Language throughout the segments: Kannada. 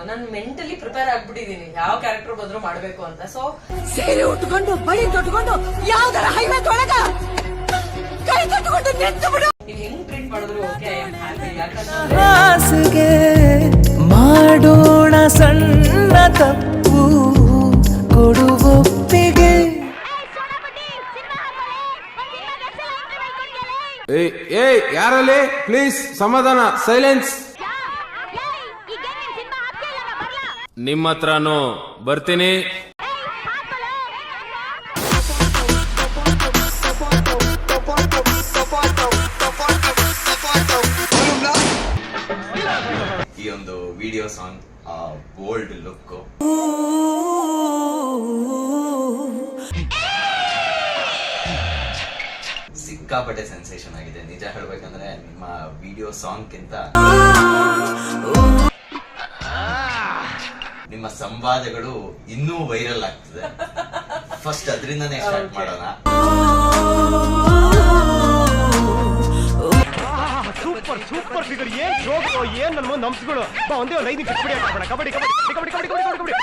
ನಾನು ಮೆಂಟಲಿ ಪ್ರಿಪೇರ್ ಆಗ್ಬಿಟ್ಟಿದೀನಿ ಯಾವ ಕ್ಯಾರೆಕ್ಟರ್ ಬಂದ್ರು ಮಾಡ್ಬೇಕು ಅಂತ. ಸೊ ಸೀರೆ ಉಟ್ಕೊಂಡು ಬಳಿ ತೊಟ್ಕೊಂಡು ಯಾವ್ದಾರ ಹೈವೇ ಒಳಗ ಕೈ ಕಟ್ಕೊಂಡು ನಿಂತು ಬಿಡು. ನೀವ್ ಹೆಂಗ್ ಟ್ರೀಟ್ ಮಾಡಿದ್ರು ಓಕೆ, ಐ ಆಮ್ ಹ್ಯಾಪಿ. ಯಾಕಂದ್ರೆ ಹಾಸಿಗೆ ಮಾಡೋಣ ಸಣ್ಣ ತಪ್ಪು ಕೊಡುವೊಪ್ಪಿಗೆ. ಏಯ್ ಯಾರಲ್ಲಿ ಪ್ಲೀಸ್ ಸಮಾಧಾನ, ಸೈಲೆನ್ಸ್. ನಿಮ್ಮ ಹತ್ರನೂ ಬರ್ತೀನಿ. ಈ ಒಂದು ವಿಡಿಯೋ ಸಾಂಗ್ ಬೋಲ್ಡ್ ಲುಕ್ ಸಿಕ್ಕಾಪಟ್ಟೆ ಸೆನ್ಸೇಷನ್ ಆಗಿದೆ. ನಿಜ ಹೇಳ್ಬೇಕಂದ್ರೆ ನಿಮ್ಮ ವಿಡಿಯೋ ಸಾಂಗ್ ಗಿಂತ ನಿಮ್ಮ ಸಂವಾದಗಳು ಇನ್ನೂ ವೈರಲ್ ಆಗ್ತಿದೆ. ಫಸ್ಟ್ ಅದರಿಂದನೇ ಸ್ಟಾರ್ಟ್ ಮಾಡೋಣ. Super super figure. ಏನ್ ಜೋಕ್ಸು, ಏನ್ ನನ್ನ ಮುಂದೆ ನಂಬಿಸ್ಗಳು. ಒಂದೇ ಒಂದು 5 ನಿಮಿಷ ಕಬಡ್ಡಿ ಆಡ್ತಾನೆ. ಕಬಡ್ಡಿ ಕಬಡ್ಡಿ ಕಬಡ್ಡಿ ಕಬಡ್ಡಿ ಕಬಡ್ಡಿ ಕಬಡ್ಡಿ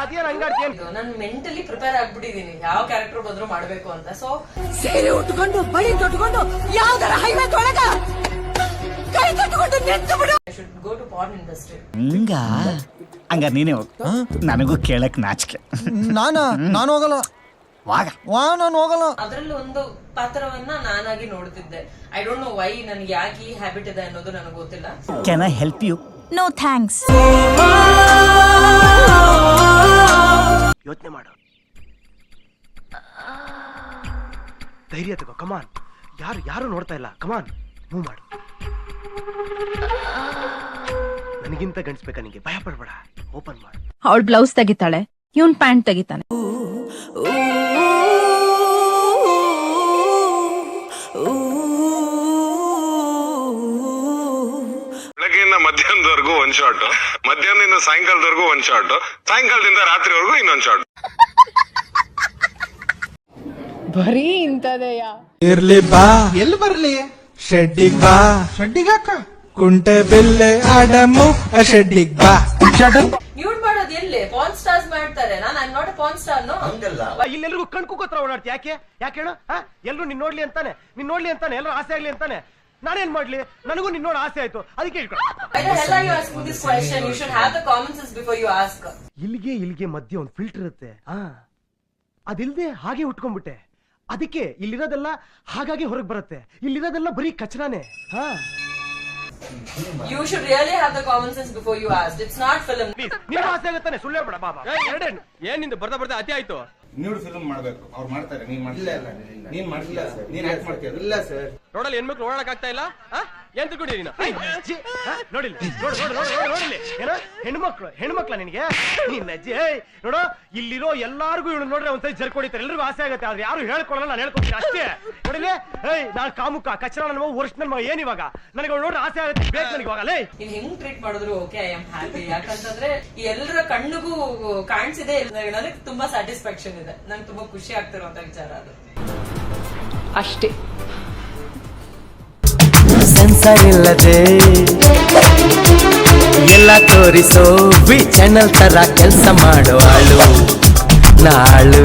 ಅದೇನ್ ಹಂಗಾಡ್ತೀನಿ. ನಾನು ಮೆಂಟಲಿ ಪ್ರಿಪೇರ್ ಆಗ್ಬಿಟ್ಟಿದೀನಿ ಯಾವ ಕ್ಯಾರೆಕ್ಟರ್ ಬಂದ್ರು ಮಾಡ್ಬೇಕು ಅಂತ. ಸೊ ಸೀರೆ ಉಟ್ಕೊಂಡು ಬಳಿ ತೊಟ್ಕೊಂಡು ಯಾವ್ದಾರ ಹೈವೇ ಒಳಗ ಕೈ ಕಟ್ಕೊಂಡು ನಿಂತು ಬಿಡು. I should go to porn industry. ಹಂಗ ನೀನೇ ಹೋಗ್, ನನಗೂ ಕೇಳಕ್ ನಾಚಿಕೆ. ನಾನು ಹೋಗಲ್ಲ. ನಾನು ಹೋಗಲ್ಲ. ಅದ್ರಲ್ಲಿ ಒಂದು ಪಾತ್ರವನ್ನ ನಾನಾಗಿ ನೋಡ್ತಿದ್ದೆ. ಐ ಡೋಂಟ್ ನೋ ವೈ, ನನ್ಗೆ ಯಾಕೆ ಈ ಹ್ಯಾಬಿಟ್ ಇದೆ ಅನ್ನೋದು ನನಗೆ ಗೊತ್ತಿಲ್ಲ. Can I help you? No thanks. ಯೋಚನೆ ಮಾಡು, ಧೈರ್ಯ ತಗೋ. ಕಮಾನ್, ಯಾರು ನೋಡ್ತಾ ಇಲ್ಲ. ಕಮಾನ್, ಮೂವ್ ಮಾಡು. ನನಗಿಂತ ಗಂಡ್ಸ್ಬೇಕಾ ನಿಂಗೆ? ಭಯ ಪಡ್ಬೇಡ, ಓಪನ್ ಮಾಡು. ಅವಳು ಬ್ಲೌಸ್ ತೆಗಿತಾಳೆ, ಇವನ್ ಪ್ಯಾಂಟ್ ತೆಗಿತಾನೆ. ಬೆಳಗ್ಗೆಯಿಂದ ಮಧ್ಯಾಹ್ನದವರೆಗೂ ಒಂದ್ ಶಾಟ್, ಮಧ್ಯಾಹ್ನದಿಂದ ಸಾಯಂಕಾಲದವರೆಗೂ ಒಂದ್ ಶಾಟ್, ಸಾಯಂಕಾಲದಿಂದ ರಾತ್ರಿವರೆಗೂ ಇನ್ನೊಂದ್ ಶಾಟ್. ಬರೀ ಇಂತದೆಯ. ಇರ್ಲಿ ಬಾ, ಎಲ್ಲಿ ಬರ್ಲಿ? ಶೆಡ್ಡಿಗ್ ಬಾ. ಶೆಡ್ಡಿಗ್ ಹಾಕ ಕುಂಟೆ ಬಿಲ್ಲೆ ಆಡಮು ಶೆಡ್ಡಿಗ್ ಬಾ. ನ್ಯೂಡ್ ಮಾಡೋದು ಎಲ್ಲಿ? ಪಾರ್ನ್ ಸ್ಟಾರ್ಸ್ ಮಾಡ್ತಾರೆ. ನಾನು I am not a porn star. No, ಹಂಗಲ್ಲ. ಇಲ್ಲೆಲ್ರಿಗೂ ಕಣ್ಕುಕೋತ್ರ ಓಡಾಡ್ತಿ. ಯಾಕೆ ಹೇಳು? ಎಲ್ರು ನಿನ್ ನೋಡ್ಲಿ ಅಂತಾನೆ, ಎಲ್ಲರೂ ಆಸೆ ಆಗ್ಲಿ ಅಂತಾನೆ. ನಾನೇನ್ ಮಾಡ್ಲಿ? ನನಗೂ ನಿನ್ ನೋಡಿ ಆಸೆ ಆಯ್ತು, ಅದಕ್ಕೆ ಹೇಳ್ಕೊ. why the hell are you asking this question? You should have the common sense before you ask. ಇಲ್ಲಿಗೆ ಮಧ್ಯೆ ಒಂದು ಫಿಲ್ಟರ್ ಇರುತ್ತೆ. ಅದಿಲ್ದೆ ಹಾಗೆ ಉಟ್ಕೊಂಡ್ಬಿಟ್ಟೆ. ಅದಕ್ಕೆ ಇಲ್ಲಿರೋದೆಲ್ಲ ಹಾಗಾಗಿ ಹೊರಗೆ ಬರುತ್ತೆ. ಇಲ್ಲಿರೋದೆಲ್ಲ ಬರೀ ಕಚರಾನೆ. You should really have the common sense before you ask. It's not film. ನೀನು ಆಸೆ ಆಗುತ್ತಾನೆ, ಸುಳ್ಳು ಹೇಳ್ಬೇಡ ಬಾಬಾ. ಏನ್ ನಿಂದು ಬರ್ತಾ ಅತಿ ಆಯ್ತು. ನ್ಯೂಡ್ ಫಿಲ್ಮ್ ಮಾಡ್ಬೇಕು, ಅವ್ರು ಮಾಡ್ತಾರೆ, ನೀನ್ ಮಾಡ್ತಿಲ್ಲ. ನೀನ್ ಮಾಡ್ತಿಲ್ಲ, ನೀನ್ ಯಾಕೆ ಮಾಡ್ತೀಯ? ಇಲ್ಲ ಸರ್, ರೋಡಲ್ಲಿ ಹೆಣ್ಮಕ್ಳು ಓಡಾಡಕ್ ಆಗ್ತಾ ಇಲ್ಲ. ಏನ್ ತಿಳ್ಕೊಂಡಿ ನೀನು? ನೋಡಿಲ್ಲ, ನೋಡಿಲ್ಲಿ ಏನೋ ಹೆಣ್ಮಕ್ಳ ನಿನಗೆ? ನಿನ್ನ ಅಜ್ಜಿ ನೋಡೋ, ಇಲ್ಲಿರೋ ಎಲ್ಲಾರ್ಗು ಇವಳು ನೋಡ್ರೆ ಒಂದ್ಸರಿ ಜರ್ಕೊಡಿತಾರೆ. ಎಲ್ರಿಗೂ ಆಸೆ ಆಗುತ್ತೆ, ಆದ್ರೆ ಯಾರು ಹೇಳ್ಕೊಡಲ್ಲ. ನಾನು ಹೇಳ್ಕೊಡ್ತೀನಿ ಅಷ್ಟೇ. ನೋಡಿಲ್ಲ, ನಾನು ಕಾಮುಕ ಕಚ್ಚರ ನನ್ನ ಮಗ, ವರ್ಷ ನನ್ನ ಮಗ. ಏನ್ ಇವಾಗ ನನಗೆ ಅವ್ಳು ನೋಡ್ರೆ ಆಸೆ ಆಗುತ್ತೆ, ಬೇಕು ನನಗೆ ಇವಾಗ. ನೀವ್ ಹೆಂಗ್ ಟ್ರೀಟ್ ಮಾಡಿದ್ರು ಓಕೆ, ಐ ಆಮ್ ಹ್ಯಾಪಿ. ಯಾಕಂತಂದ್ರೆ ಎಲ್ಲರ ಕಣ್ಣಿಗೂ ಕಾಣಿಸಿದೆ, ನನಗೆ ತುಂಬಾ ಸ್ಯಾಟಿಸ್ಫ್ಯಾಕ್ಷನ್ ಇದೆ. ನಂಗೆ ತುಂಬಾ ಖುಷಿ ಆಗ್ತಿರುವಂತ ವಿಚಾರ ಅದು ಅಷ್ಟೇ. ಸೆನ್ಸರ್ ಇಲ್ಲದೆ ಎಲ್ಲ ತೋರಿಸೋ ವಿ ಚಾನಲ್ ತರ ಕೆಲಸ ಮಾಡೋ ಆಳು ನಾಳು.